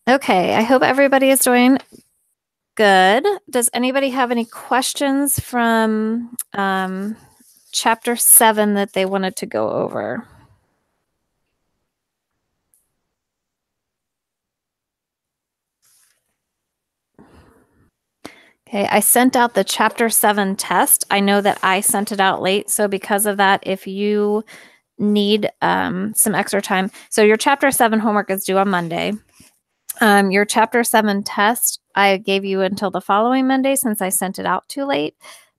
Okay, I hope everybody is doing good. Does anybody have any questions from chapter 7 that they wanted to go over? Okay, I sent out the chapter 7 test. I know that I sent it out late, so because of that, if you need some extra time, so your chapter 7 homework is due on Monday. Your chapter 7 test, I gave you until the following Monday since I sent it out too late.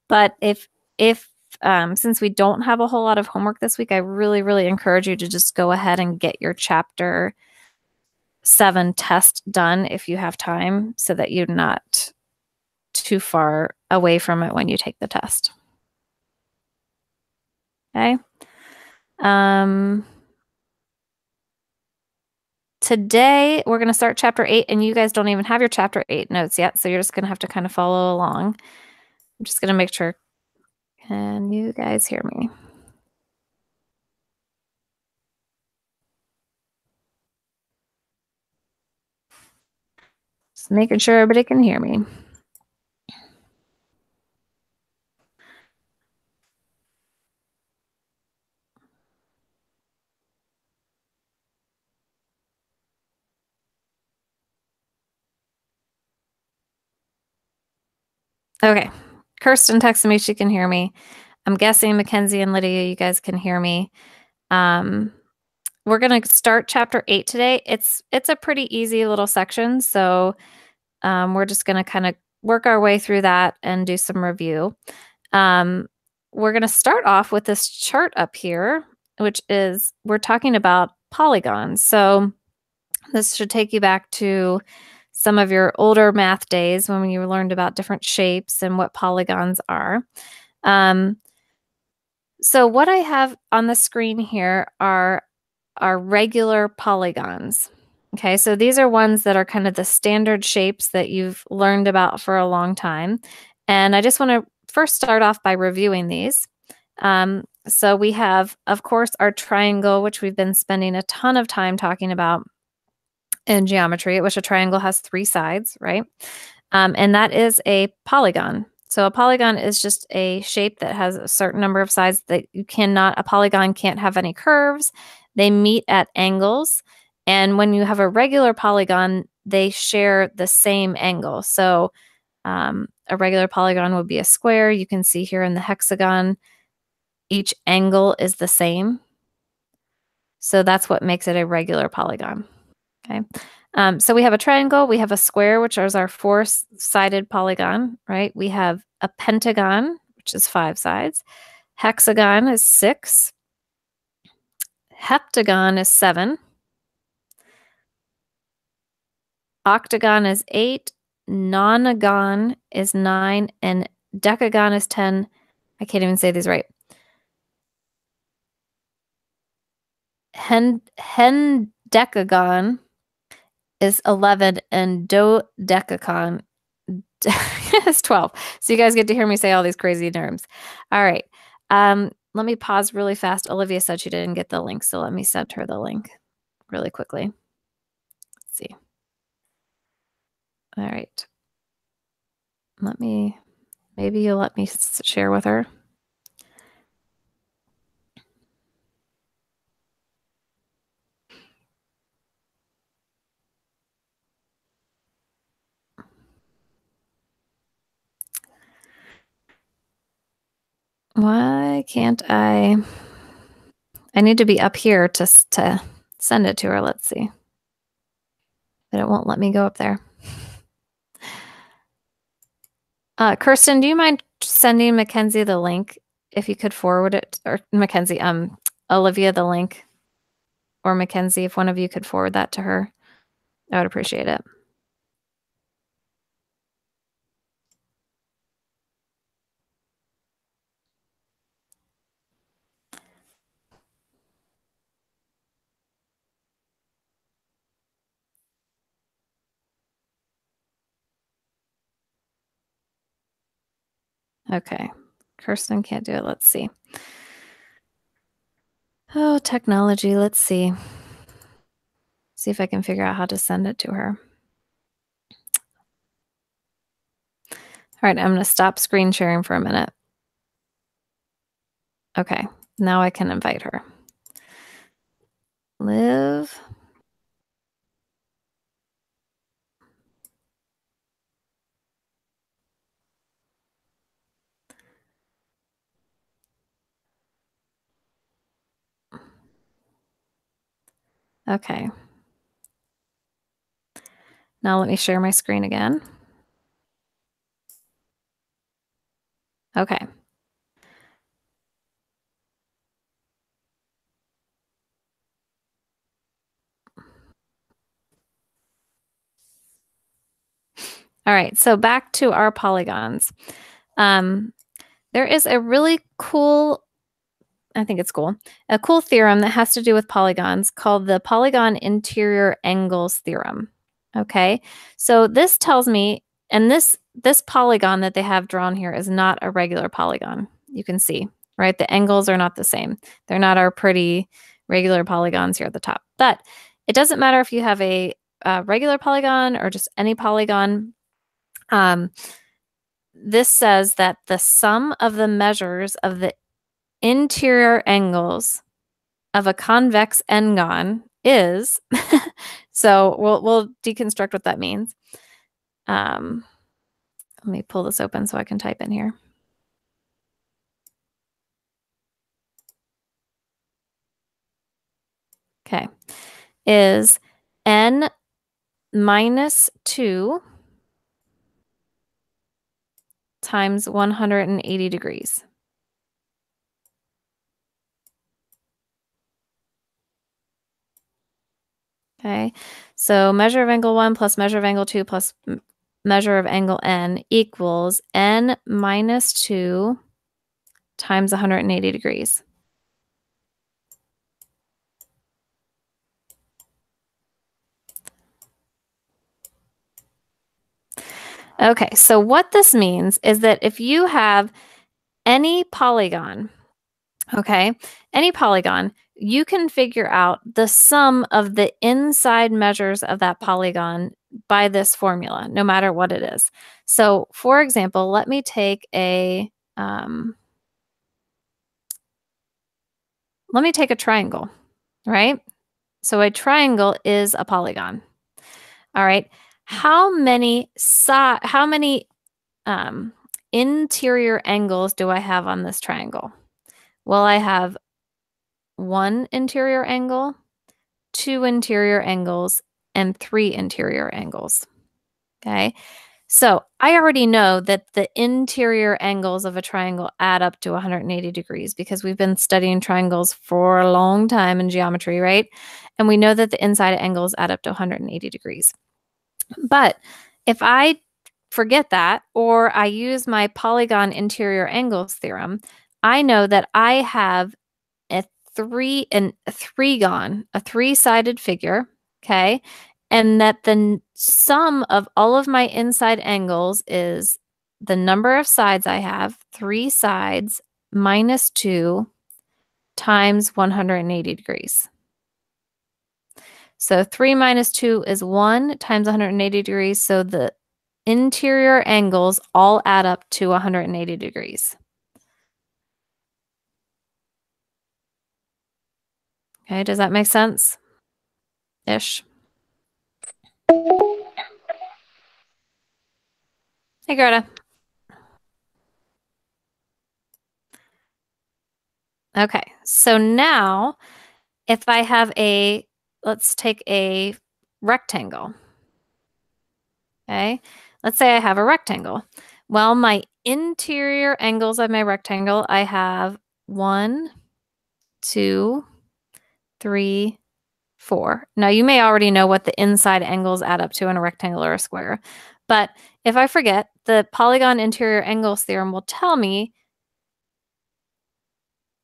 But if since we don't have a whole lot of homework this week, I really, really encourage you to just go ahead and get your chapter 7 test done if you have time so that you're not too far away from it when you take the test. Okay. Today we're going to start chapter 8, and you guys don't even have your chapter 8 notes yet, so you're just going to have to kind of follow along. I'm just going to make sure. Can you guys hear me? Just making sure everybody can hear me. Okay. Kirsten texted me she can hear me. I'm guessing Mackenzie and Lydia, you guys can hear me. We're going to start chapter 8 today. It's a pretty easy little section, so we're just going to kind of work our way through that and do some review. We're going to start off with this chart up here, which is we're talking about polygons. So this should take you back to some of your older math days when you learned about different shapes and what polygons are. So what I have on the screen here are regular polygons. Okay, so these are ones that are kind of the standard shapes that you've learned about for a long time. And I just want to first start off by reviewing these. So we have, of course, our triangle, which we've been spending a ton of time talking about in geometry, which a triangle has 3 sides, right? And that is a polygon. So a polygon is just a shape that has a certain number of sides that a polygon can't have any curves. They meet at angles. And when you have a regular polygon, they share the same angle. So a regular polygon would be a square. You can see here in the hexagon, each angle is the same. So that's what makes it a regular polygon. Okay. So we have a triangle, we have a square, which is our 4-sided polygon, right? We have a pentagon, which is 5 sides. Hexagon is 6. Heptagon is 7. Octagon is 8. Nonagon is 9. And decagon is 10. I can't even say these right. Hendecagon is 11, and dodecagon is 12. So you guys get to hear me say all these crazy terms. All right. Let me pause really fast. Olivia said she didn't get the link, so let me send her the link really quickly. Let's see. All right. Maybe you'll let me share with her. Why can't I need to be up here to send it to her. Let's see. But it won't let me go up there. Kirsten, do you mind sending Mackenzie the link if you could forward it, or Mackenzie, Olivia the link, or Mackenzie, if one of you could forward that to her, I would appreciate it. Okay, Kirsten can't do it. Let's see. Oh, technology. Let's see. See if I can figure out how to send it to her. All right, I'm going to stop screen sharing for a minute. Okay, now I can invite her. Liv. Okay. Now let me share my screen again. Okay. All right, so back to our polygons. There is a really cool, I think it's cool, a cool theorem that has to do with polygons called the polygon interior angles theorem. Okay, so this tells me, and this polygon that they have drawn here is not a regular polygon. You can see, right? The angles are not the same. They're not our pretty regular polygons here at the top. But it doesn't matter if you have a regular polygon or just any polygon. This says that the sum of the measures of the interior angles of a convex n-gon is, so we'll deconstruct what that means. Let me pull this open so I can type in here. Okay, is n minus 2 times 180 degrees. Okay, so measure of angle 1 plus measure of angle 2 plus measure of angle n equals n minus 2 times 180 degrees. Okay, so what this means is that if you have any polygon, okay, any polygon, you can figure out the sum of the inside measures of that polygon by this formula, no matter what it is. So, for example, let me take a triangle, right? So a triangle is a polygon. All right. How many interior angles do I have on this triangle? Well, I have 1 interior angle, 2 interior angles, and 3 interior angles. Okay. So I already know that the interior angles of a triangle add up to 180 degrees because we've been studying triangles for a long time in geometry, right? And we know that the inside angles add up to 180 degrees. But if I forget that, or I use my polygon interior angles theorem, I know that I have a three-sided figure, okay? And that the sum of all of my inside angles is the number of sides I have, 3 sides minus 2 times 180 degrees. So 3 minus 2 is 1 times 180 degrees. So the interior angles all add up to 180 degrees. Okay, does that make sense? Ish. Hey, Greta. Okay, so now if I have let's take a rectangle. Okay, let's say I have a rectangle. Well, my interior angles of my rectangle, I have 1, 2, 3, 4. Now, you may already know what the inside angles add up to in a rectangle or a square, but if I forget, the polygon interior angles theorem will tell me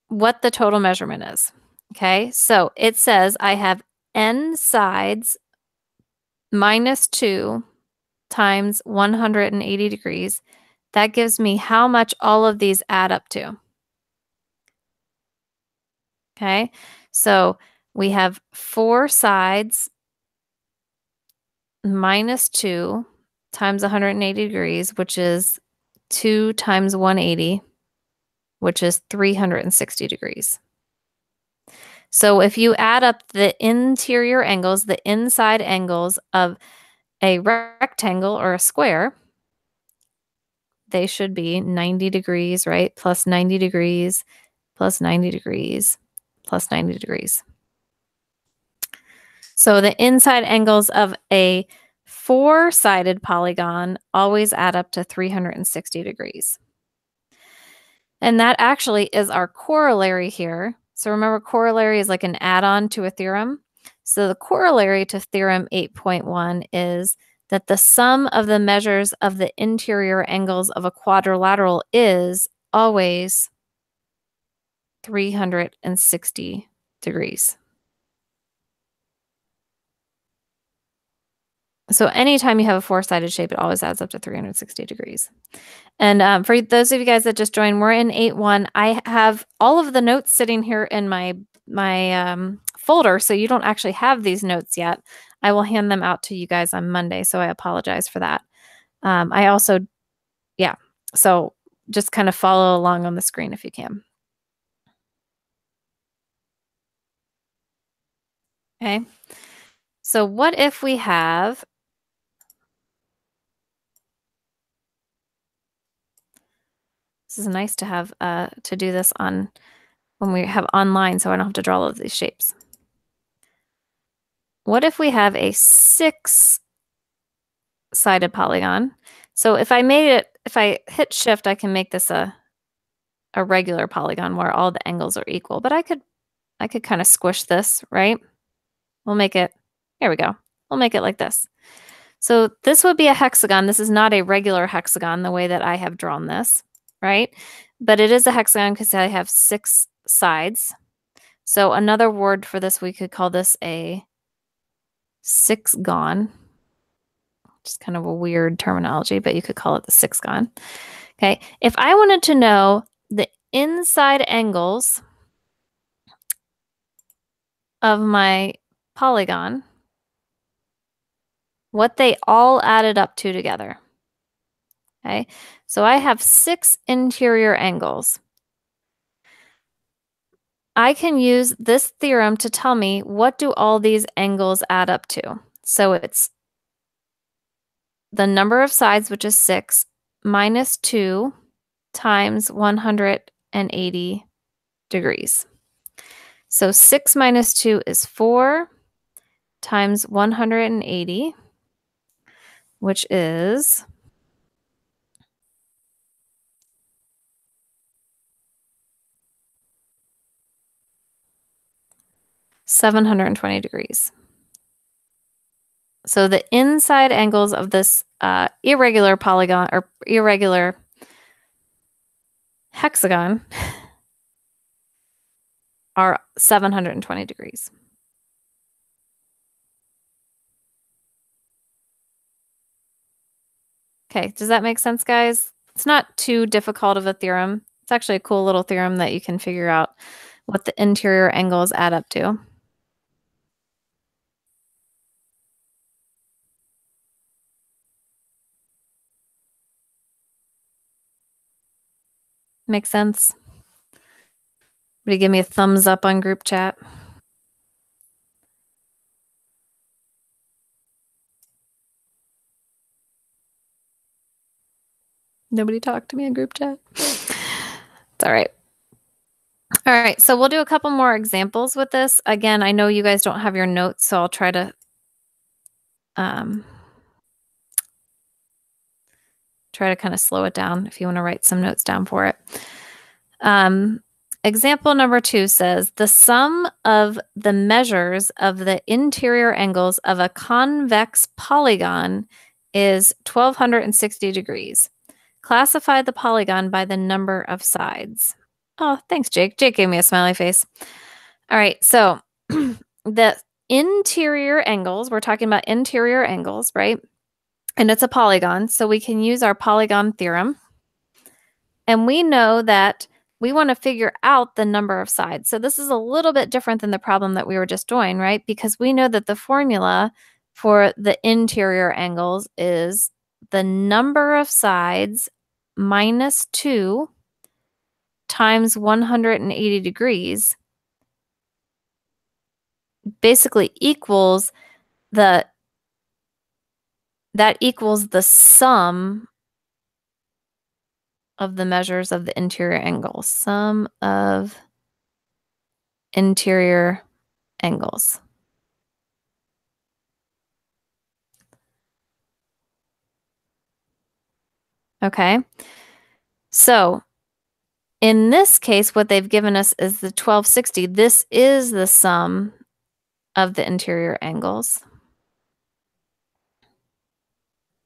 what the total measurement is. Okay, so it says I have n sides minus 2 times 180 degrees. That gives me how much all of these add up to. Okay, so we have 4 sides minus 2 times 180 degrees, which is 2 times 180, which is 360 degrees. So if you add up the interior angles, the inside angles of a rectangle or a square, they should be 90 degrees, right? Plus 90 degrees, plus 90 degrees, plus 90 degrees. So the inside angles of a four-sided polygon always add up to 360 degrees. And that actually is our corollary here. So remember, corollary is like an add-on to a theorem. So the corollary to theorem 8.1 is that the sum of the measures of the interior angles of a quadrilateral is always 360 degrees. So anytime you have a four-sided shape, it always adds up to 360 degrees. And for those of you guys that just joined, we're in 8.1. I have all of the notes sitting here in my folder, so you don't actually have these notes yet. I will hand them out to you guys on Monday, so I apologize for that. I also, yeah, so just kind of follow along on the screen if you can. Okay, so what if we have this is nice to have to do this on when we have online, so I don't have to draw all of these shapes. What if we have a six-sided polygon? So if I hit shift, I can make this a regular polygon where all the angles are equal, but I could kind of squish this, right? We'll make it, here we go. We'll make it like this. So this would be a hexagon. This is not a regular hexagon the way that I have drawn this, right? But it is a hexagon because I have 6 sides. So another word for this, we could call this a sixgon. Just kind of a weird terminology, but you could call it the sixgon. Okay, if I wanted to know the inside angles of my polygon, what they all added up to together. Okay, so I have 6 interior angles. I can use this theorem to tell me what do all these angles add up to. So it's the number of sides, which is 6, minus 2 times 180 degrees. So 6 minus 2 is 4 times 180, which is 720 degrees. So the inside angles of this irregular polygon or irregular hexagon are 720 degrees. Okay, does that make sense, guys? It's not too difficult of a theorem. It's actually a cool little theorem that you can figure out what the interior angles add up to. Make sense? Somebody give me a thumbs up on group chat. Nobody talked to me in group chat. It's all right. All right, so we'll do a couple more examples with this. Again, I know you guys don't have your notes, so I'll try to kind of slow it down if you want to write some notes down for it. Example number 2 says, the sum of the measures of the interior angles of a convex polygon is 1260 degrees. Classify the polygon by the number of sides. Oh, thanks, Jake. Jake gave me a smiley face. All right, so the interior angles, we're talking about interior angles, right? And it's a polygon, so we can use our polygon theorem. And we know that we want to figure out the number of sides. So this is a little bit different than the problem that we were just doing, right? Because we know that the formula for the interior angles is the number of sides minus 2 times 180 degrees basically equals that equals the sum of the measures of the interior angle. Sum of interior angles. Okay. So in this case, what they've given us is the 1260. This is the sum of the interior angles.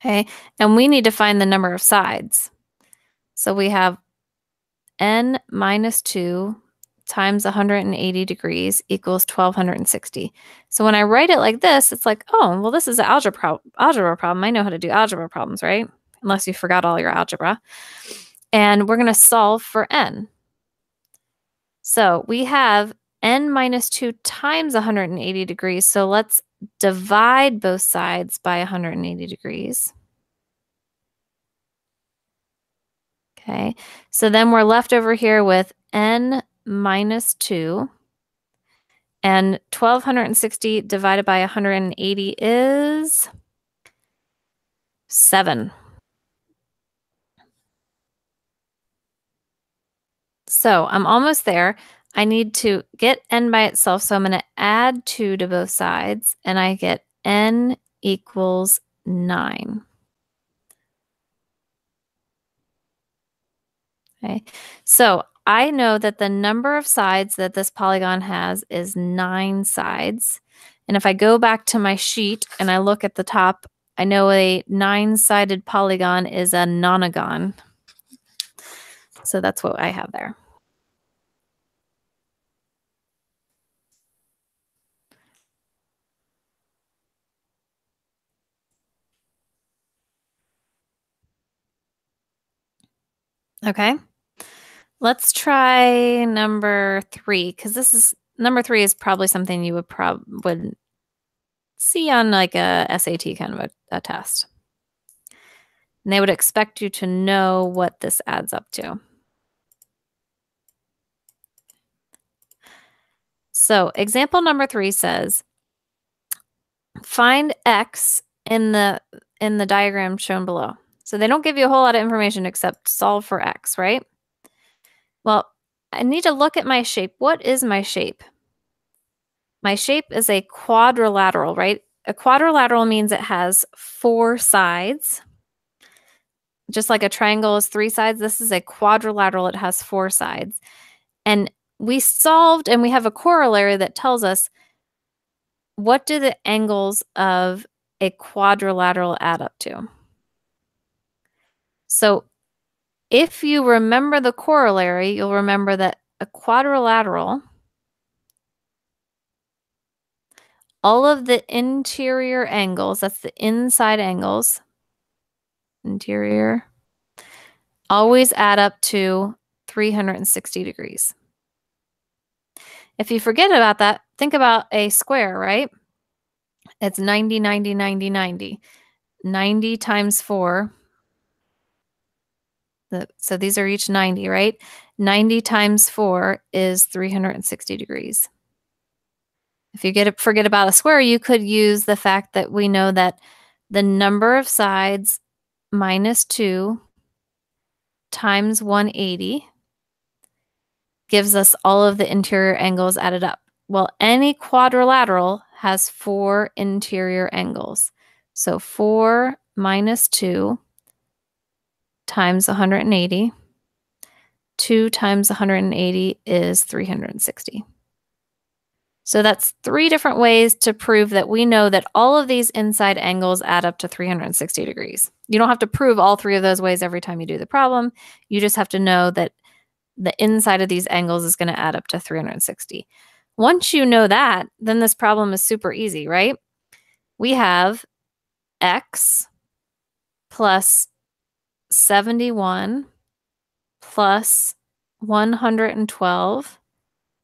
Okay. And we need to find the number of sides. So we have n minus 2 times 180 degrees equals 1260. So when I write it like this, it's like, oh, well, this is an algebra problem. I know how to do algebra problems, right? Unless you forgot all your algebra. And we're going to solve for n. So we have n minus 2 times 180 degrees. So let's divide both sides by 180 degrees. Okay, so then we're left over here with n minus 2. And 1260 divided by 180 is 7. So I'm almost there. I need to get n by itself, so I'm going to add 2 to both sides, and I get n equals 9. Okay, so I know that the number of sides that this polygon has is 9 sides. And if I go back to my sheet and I look at the top, I know a 9-sided polygon is a nonagon. So that's what I have there. Okay. Let's try number 3, because number 3 is probably something you would see on like a SAT kind of a test. And they would expect you to know what this adds up to. So example number 3 says, find x in the diagram shown below. So they don't give you a whole lot of information except solve for x, right? Well, I need to look at my shape. What is my shape? My shape is a quadrilateral, right? A quadrilateral means it has 4 sides. Just like a triangle is 3 sides, this is a quadrilateral. It has 4 sides. And we solved, and we have a corollary that tells us, what do the angles of a quadrilateral add up to? So if you remember the corollary, you'll remember that a quadrilateral, all of the interior angles, that's the inside angles, interior, always add up to 360 degrees. If you forget about that, think about a square, right? It's 90, 90, 90, 90. 90 times 4. So these are each 90, right? 90 times 4 is 360 degrees. If you forget about a square, you could use the fact that we know that the number of sides minus 2 times 180 gives us all of the interior angles added up. Well, any quadrilateral has 4 interior angles. So 4 minus 2 times 180. 2 times 180 is 360. So that's 3 different ways to prove that we know that all of these inside angles add up to 360 degrees. You don't have to prove all 3 of those ways every time you do the problem. You just have to know that the inside of these angles is going to add up to 360. Once you know that, then this problem is super easy, right? We have x plus 71 plus 112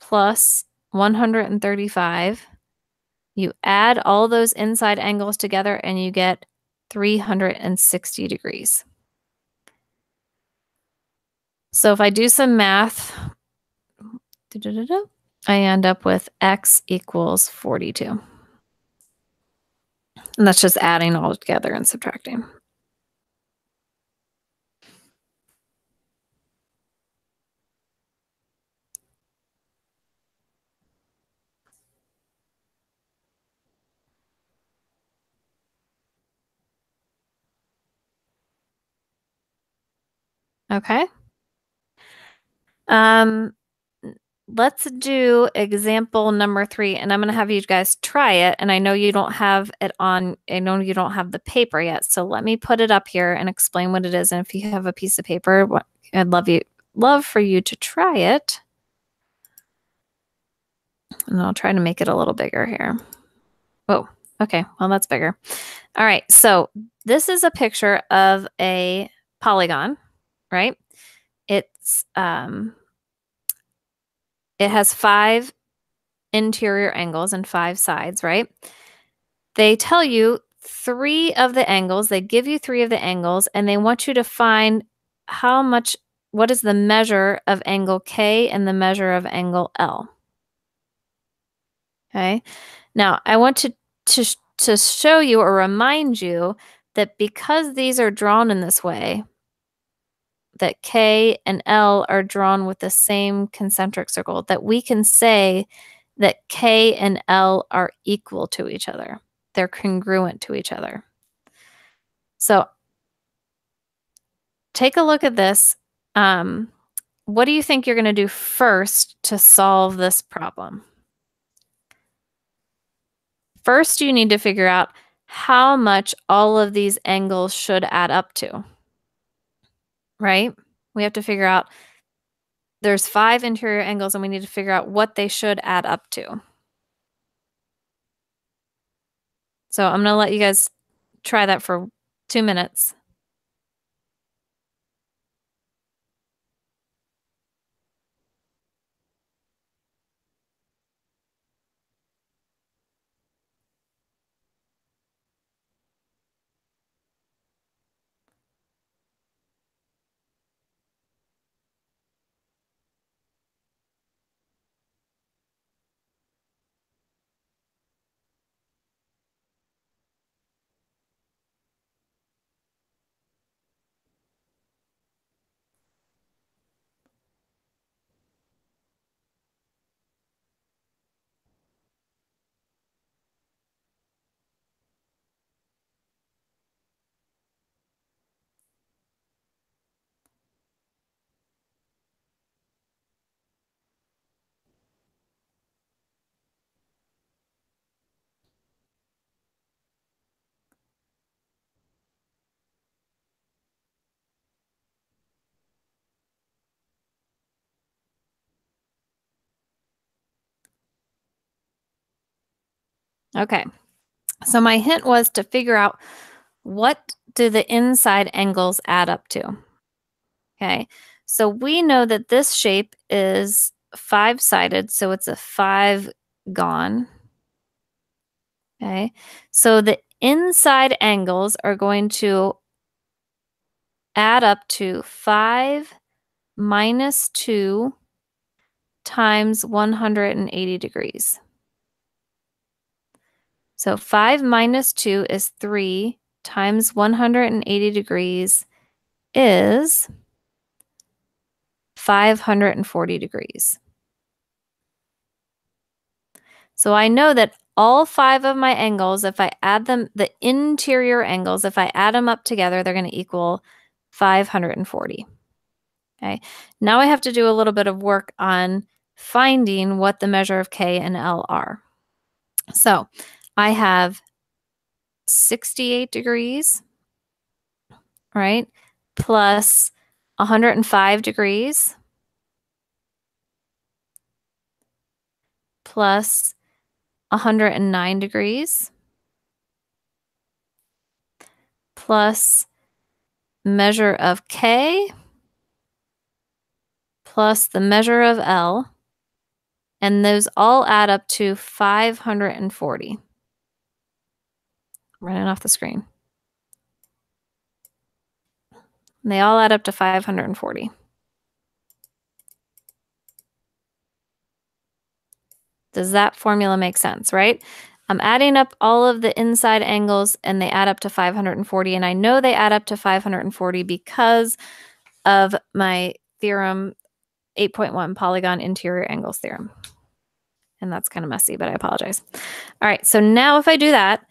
plus 135. You add all those inside angles together and you get 360 degrees. So if I do some math, I end up with x equals 42. And that's just adding all together and subtracting. Okay. Let's do example number 3, and I'm going to have you guys try it. And I know you don't have it on, I know you don't have the paper yet. So let me put it up here and explain what it is. And if you have a piece of paper, I'd love for you to try it. And I'll try to make it a little bigger here. Oh, okay. Well, that's bigger. All right. So this is a picture of a polygon, right? It has 5 interior angles and 5 sides, right? They tell you 3 of the angles, they give you 3 of the angles, and they want you to find what is the measure of angle K and the measure of angle L. Okay. Now, I want to show you or remind you that because these are drawn in this way, that K and L are drawn with the same concentric circle, that we can say that K and L are equal to each other. They're congruent to each other. So take a look at this. What do you think you're going to do first to solve this problem? First, you need to figure out how much all of these angles should add up to, right? We have to figure out there's 5 interior angles and we need to figure out what they should add up to. So I'm going to let you guys try that for 2 minutes. Okay. So my hint was to figure out what do the inside angles add up to. Okay. So we know that this shape is 5-sided, so it's a 5-gon. Okay. So the inside angles are going to add up to 5 minus 2 times 180 degrees. So 5 minus 2 is 3 times 180 degrees is 540 degrees. So I know that all 5 of my angles, if I add them, the interior angles, if I add them up together, they're going to equal 540. Okay. Now I have to do a little bit of work on finding what the measure of K and L are. So I have 68 degrees, right, plus 105 degrees, plus 109 degrees, plus measure of K, plus the measure of L, and those all add up to 540. Running off the screen. And they all add up to 540. Does that formula make sense, right? I'm adding up all of the inside angles and they add up to 540. And I know they add up to 540 because of my theorem 8.1 polygon interior angles theorem. And that's kind of messy, but I apologize. All right, so now if I do that,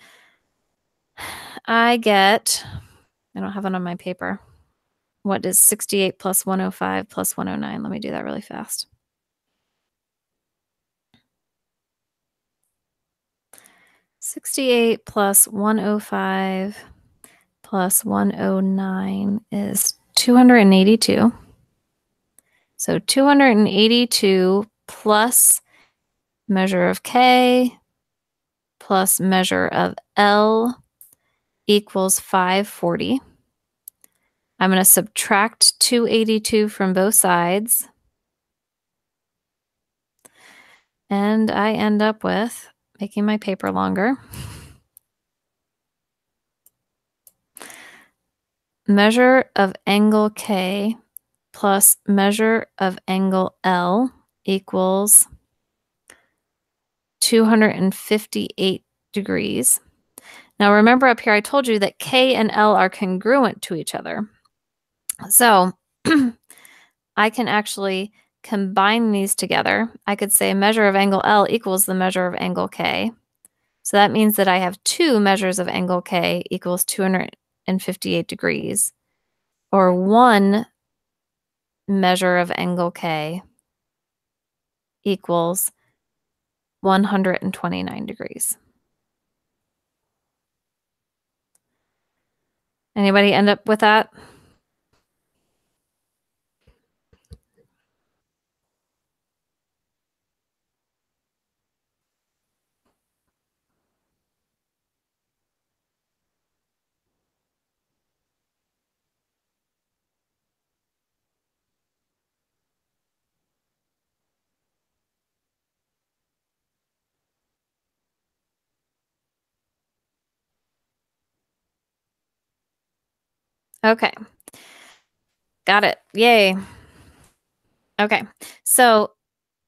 I don't have it on my paper. What is 68 plus 105 plus 109? Let me do that really fast. 68 plus 105 plus 109 is 282. So 282 plus measure of K plus measure of L equals 540. I'm going to subtract 282 from both sides. And I end up with, making my paper longer, measure of angle K plus measure of angle L equals 258 degrees. Now remember up here I told you that K and L are congruent to each other. So I can actually combine these together. I could say measure of angle L equals the measure of angle K. So that means that I have two measures of angle K equals 258 degrees, or one measure of angle K equals 129 degrees. Anybody end up with that? Okay. Got it. Yay. Okay. So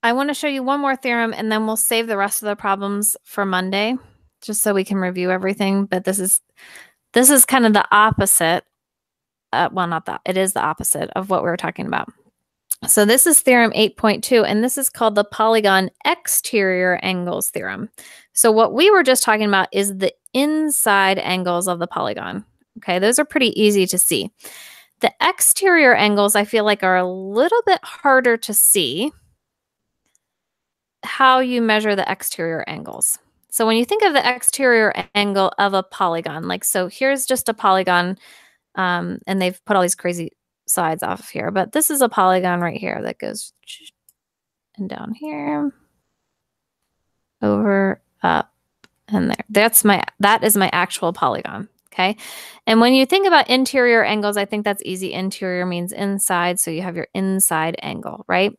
I want to show you one more theorem and then we'll save the rest of the problems for Monday, just so we can review everything. But this is kind of the opposite. Well, not that. It is the opposite of what we were talking about. So this is theorem 8.2, and this is called the polygon exterior angles theorem. So what we were just talking about is the inside angles of the polygon. Okay, those are pretty easy to see. The exterior angles I feel like are a little bit harder to see how you measure the exterior angles. So when you think of the exterior angle of a polygon, like so here's just a polygon, and they've put all these crazy sides off of here, but this is a polygon right here that goes and down here, over, up, and there. That is my actual polygon. Okay. And when you think about interior angles, I think that's easy. Interior means inside. So you have your inside angle, right?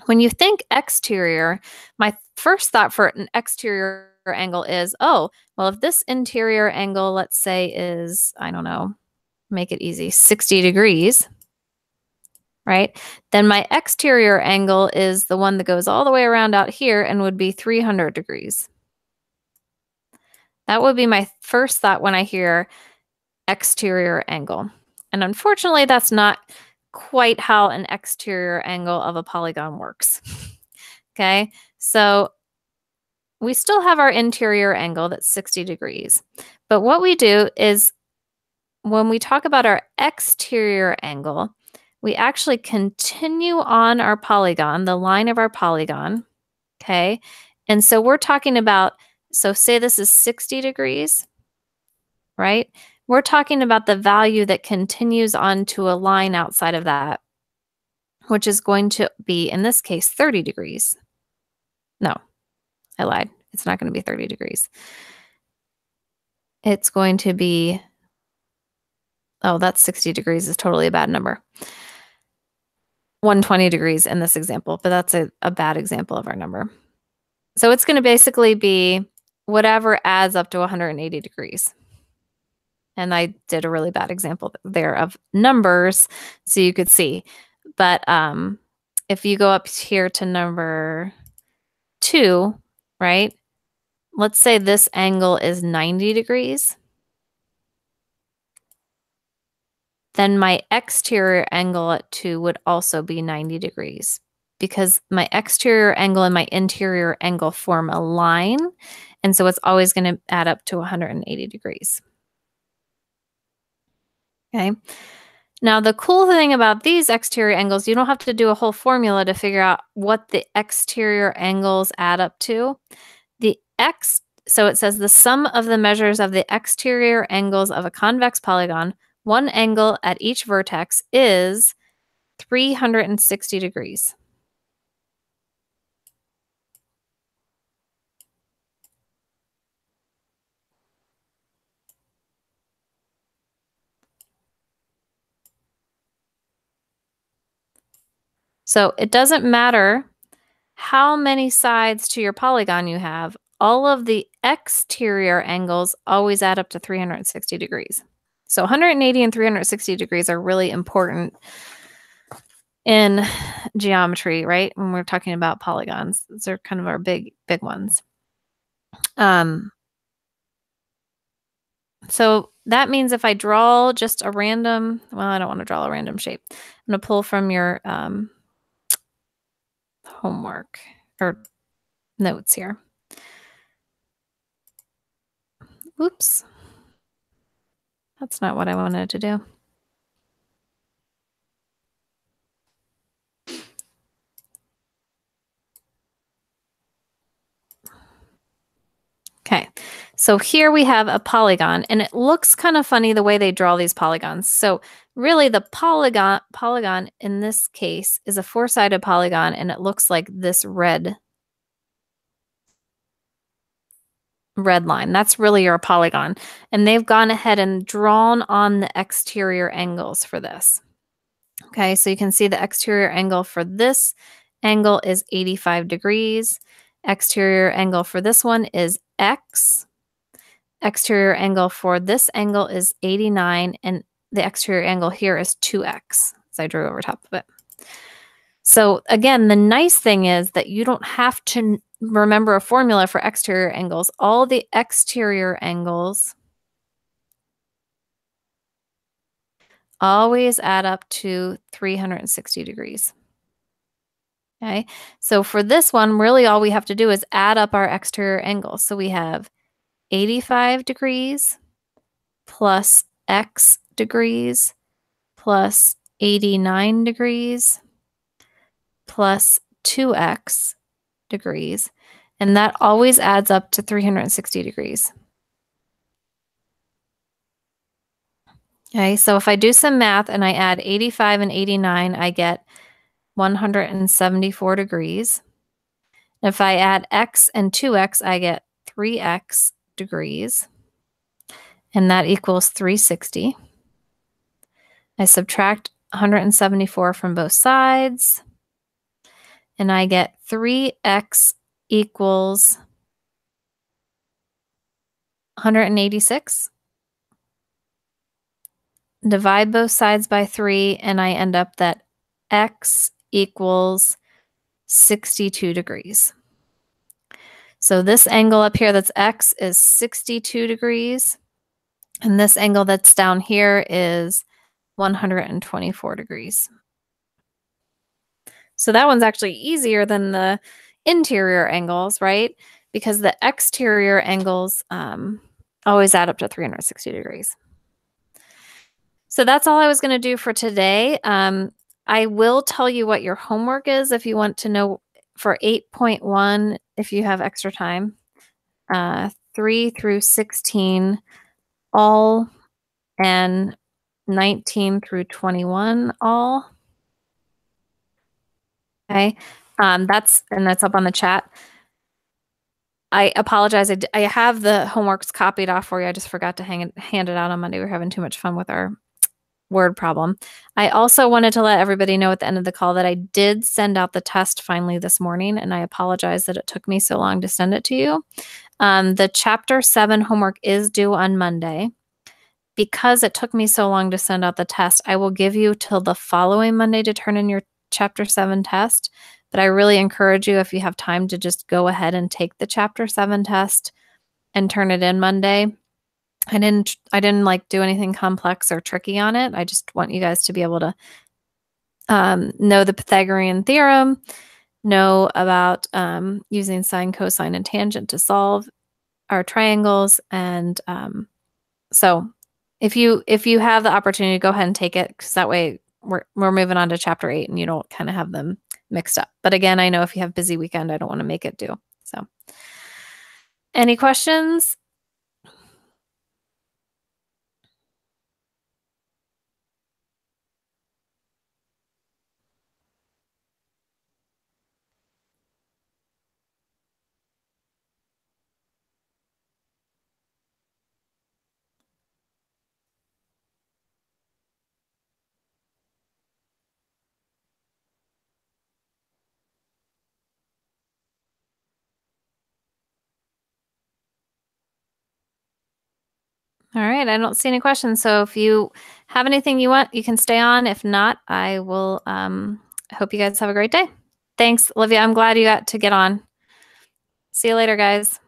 When you think exterior, my first thought for an exterior angle is, oh, well, if this interior angle, let's say is, I don't know, make it easy, 60 degrees, right? Then my exterior angle is the one that goes all the way around out here and would be 300 degrees. That would be my first thought when I hear exterior angle. And unfortunately, that's not quite how an exterior angle of a polygon works. Okay, so we still have our interior angle that's 60 degrees. But what we do is when we talk about our exterior angle, we actually continue on our polygon, the line of our polygon, okay? And so we're talking about, so say this is 60 degrees, right? We're talking about the value that continues on to a line outside of that, which is going to be, in this case, 30 degrees. No, I lied. It's not going to be 30 degrees. It's going to be, oh, that's 60 degrees is totally a bad number. 120 degrees in this example, but that's a bad example of our number. So it's going to basically be whatever adds up to 180 degrees. And I did a really bad example there of numbers so you could see. But if you go up here to number 2, right? Let's say this angle is 90 degrees. Then my exterior angle at 2 would also be 90 degrees because my exterior angle and my interior angle form a line. And so it's always going to add up to 180 degrees. Okay. Now, the cool thing about these exterior angles, you don't have to do a whole formula to figure out what the exterior angles add up to. So it says the sum of the measures of the exterior angles of a convex polygon, one angle at each vertex, is 360 degrees. So it doesn't matter how many sides to your polygon you have, all of the exterior angles always add up to 360 degrees. So 180 and 360 degrees are really important in geometry, right? When we're talking about polygons, those are kind of our big ones. So that means if I draw just a random, well, I don't want to draw a random shape. I'm going to pull from your homework or notes here. Oops. That's not what I wanted to do. Okay, so here we have a polygon, and it looks kind of funny the way they draw these polygons. So really the polygon in this case is a four-sided polygon, and it looks like this red line. That's really your polygon. And they've gone ahead and drawn on the exterior angles for this. Okay, so you can see the exterior angle for this angle is 85 degrees. Exterior angle for this one is X. Exterior angle for this angle is 89, and the exterior angle here is 2x, as I drew over top of it. So again, the nice thing is that you don't have to remember a formula for exterior angles. All the exterior angles always add up to 360 degrees. Okay, so for this one, really all we have to do is add up our exterior angles. So we have 85 degrees plus x degrees plus 89 degrees plus 2x degrees, and that always adds up to 360 degrees. Okay, so if I do some math and I add 85 and 89, I get 174 degrees. If I add x and 2x, I get 3x degrees, and that equals 360. I subtract 174 from both sides, and I get 3x equals 186. Divide both sides by 3, and I end up that x equals 62 degrees. So this angle up here that's x is 62 degrees, and this angle that's down here is 124 degrees. So that one's actually easier than the interior angles, right? Because the exterior angles always add up to 360 degrees. So that's all I was going to do for today. I will tell you what your homework is if you want to know for 8.1, if you have extra time. 3 through 16, all, and 19 through 21, all. Okay, that's up on the chat. I apologize. I have the homeworks copied off for you. I just forgot to hand it out on Monday. We're having too much fun with our word problem. I also wanted to let everybody know at the end of the call that I did send out the test finally this morning, and I apologize that it took me so long to send it to you. The Chapter 7 homework is due on Monday. Because it took me so long to send out the test, I will give you till the following Monday to turn in your Chapter 7 test, But I really encourage you, if you have time, to just go ahead and take the Chapter 7 test and turn it in Monday. I didn't like do anything complex or tricky on it. I just want you guys to be able to know the Pythagorean theorem, know about using sine, cosine, and tangent to solve our triangles. And so if you have the opportunity, go ahead and take it, because that way we're moving on to Chapter 8 and you don't kind of have them mixed up. But again, I know if you have busy weekend, I don't want to make it do. So any questions? All right, I don't see any questions. So if you have anything you want, you can stay on. If not, I will hope you guys have a great day. Thanks, Olivia. I'm glad you got to get on. See you later, guys.